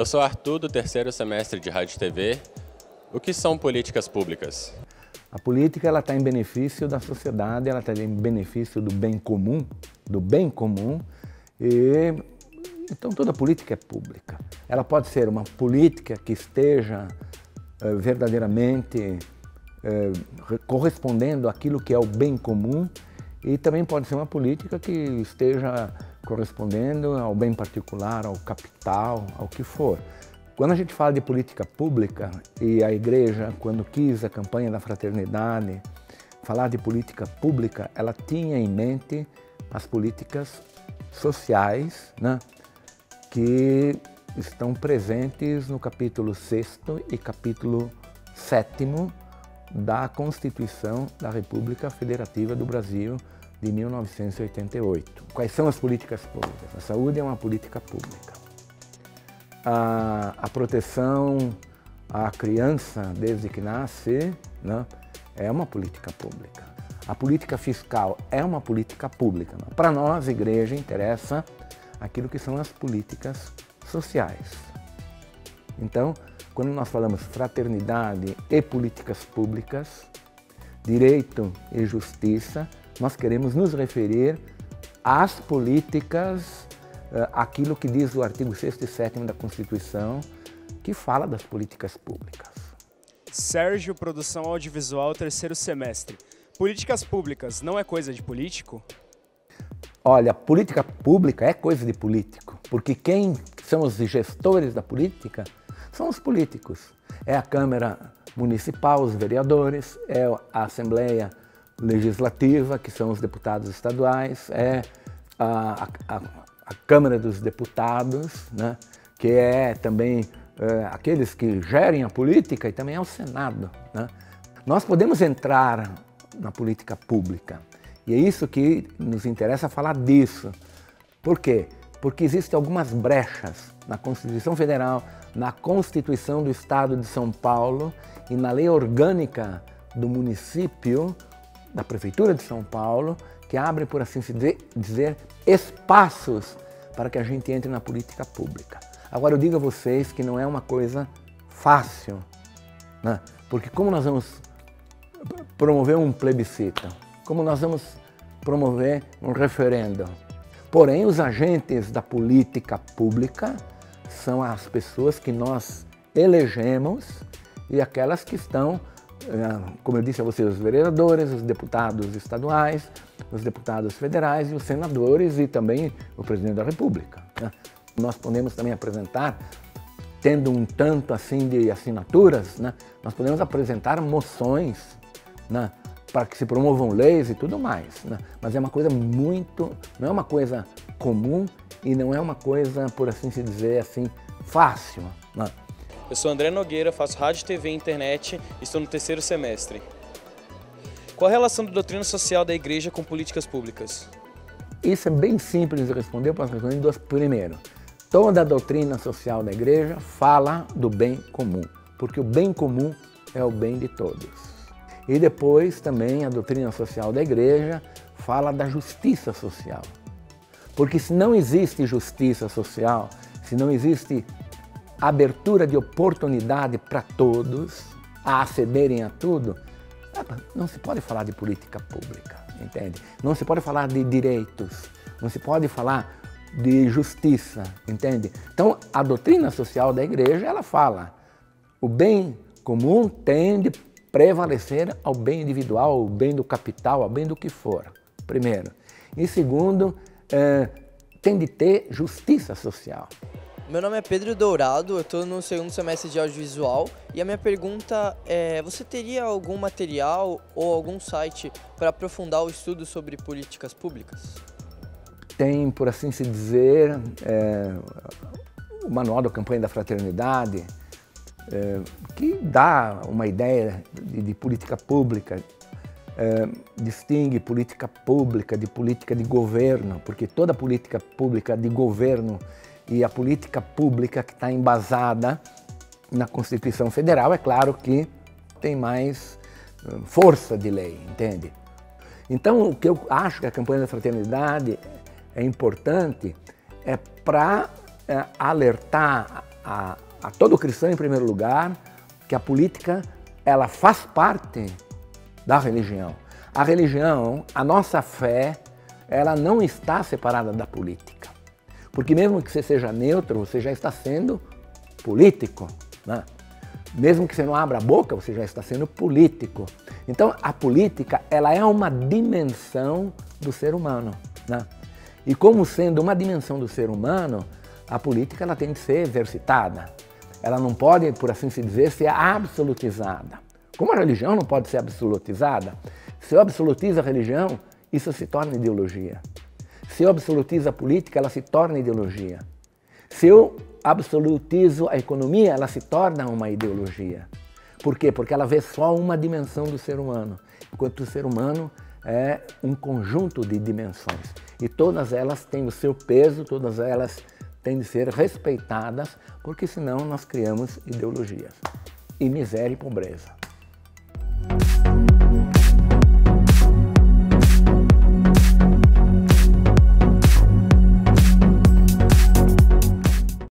Eu sou Arthur, do terceiro semestre de Rádio e TV. O que são políticas públicas? A política está em benefício da sociedade, ela está em benefício do bem comum, e então toda política é pública. Ela pode ser uma política que esteja verdadeiramente correspondendo àquilo que é o bem comum, e também pode ser uma política que esteja correspondendo ao bem particular, ao capital, ao que for. Quando a gente fala de política pública, e a Igreja, quando quis a campanha da fraternidade, falar de política pública, ela tinha em mente as políticas sociais, né, que estão presentes no capítulo 6º e capítulo 7º da Constituição da República Federativa do Brasil de 1988. Quais são as políticas públicas? A saúde é uma política pública. A proteção à criança desde que nasce, né, é uma política pública. A política fiscal é uma política pública. Para nós, Igreja, interessa aquilo que são as políticas sociais. Então, quando nós falamos fraternidade e políticas públicas, direito e justiça, nós queremos nos referir às políticas, aquilo que diz o artigo 6º e 7º da Constituição, que fala das políticas públicas. Sérgio, produção audiovisual, terceiro semestre. Políticas públicas não é coisa de político? Olha, política pública é coisa de político, porque quem são os gestores da política são os políticos. É a Câmara Municipal, os vereadores, é a Assembleia Legislativa, que são os deputados estaduais, é a Câmara dos Deputados, né, que é também aqueles que gerem a política, e também é o Senado, né. Nós podemos entrar na política pública, e é isso que nos interessa falar disso. Por quê? Porque existem algumas brechas na Constituição Federal, na Constituição do Estado de São Paulo e na Lei Orgânica do município, da Prefeitura de São Paulo, que abrem, por assim dizer, espaços para que a gente entre na política pública. Agora eu digo a vocês que não é uma coisa fácil, né? Porque como nós vamos promover um plebiscito, como nós vamos promover um referendo, porém os agentes da política pública são as pessoas que nós elegemos e aquelas que estão, como eu disse a vocês, os vereadores, os deputados estaduais, os deputados federais e os senadores e também o presidente da República, né? Nós podemos também apresentar, tendo um tanto assim de assinaturas, né, nós podemos apresentar moções, né, para que se promovam leis e tudo mais, né? Mas é uma coisa não é uma coisa comum e não é uma coisa, por assim se dizer, assim, fácil, né? Eu sou André Nogueira, faço rádio, TV e internet e estou no terceiro semestre. Qual a relação da doutrina social da Igreja com políticas públicas? Isso é bem simples de responder, eu posso responder em duas. Primeiro, toda a doutrina social da Igreja fala do bem comum, porque o bem comum é o bem de todos. E depois também a doutrina social da Igreja fala da justiça social. Porque se não existe justiça social, se não existe abertura de oportunidade para todos a acederem a tudo, não se pode falar de política pública, entende? Não se pode falar de direitos, não se pode falar de justiça, entende? Então, a doutrina social da Igreja, ela fala, o bem comum tem de prevalecer ao bem individual, ao bem do capital, ao bem do que for, primeiro. E segundo, tem de ter justiça social. Meu nome é Pedro Dourado, eu estou no segundo semestre de audiovisual e a minha pergunta é, você teria algum material ou algum site para aprofundar o estudo sobre políticas públicas? Tem, por assim se dizer, o Manual da Campanha da Fraternidade, que dá uma ideia de política pública, distingue política pública de política de governo, porque toda política pública de governo e a política pública que está embasada na Constituição Federal, é claro que tem mais força de lei, entende? Então, o que eu acho que a campanha da fraternidade é importante é para alertar a todo cristão, em primeiro lugar, que a política ela faz parte da religião. A religião, a nossa fé, ela não está separada da política. Porque mesmo que você seja neutro, você já está sendo político, né? Mesmo que você não abra a boca, você já está sendo político. Então, a política, ela é uma dimensão do ser humano, né? E como sendo uma dimensão do ser humano, a política ela tem que ser exercitada. Ela não pode, por assim se dizer, ser absolutizada. Como a religião não pode ser absolutizada, se eu absolutizo a religião, isso se torna ideologia. Se eu absolutizo a política, ela se torna ideologia. Se eu absolutizo a economia, ela se torna uma ideologia. Por quê? Porque ela vê só uma dimensão do ser humano, enquanto o ser humano é um conjunto de dimensões. E todas elas têm o seu peso, todas elas têm de ser respeitadas, porque senão nós criamos ideologias. E miséria e pobreza.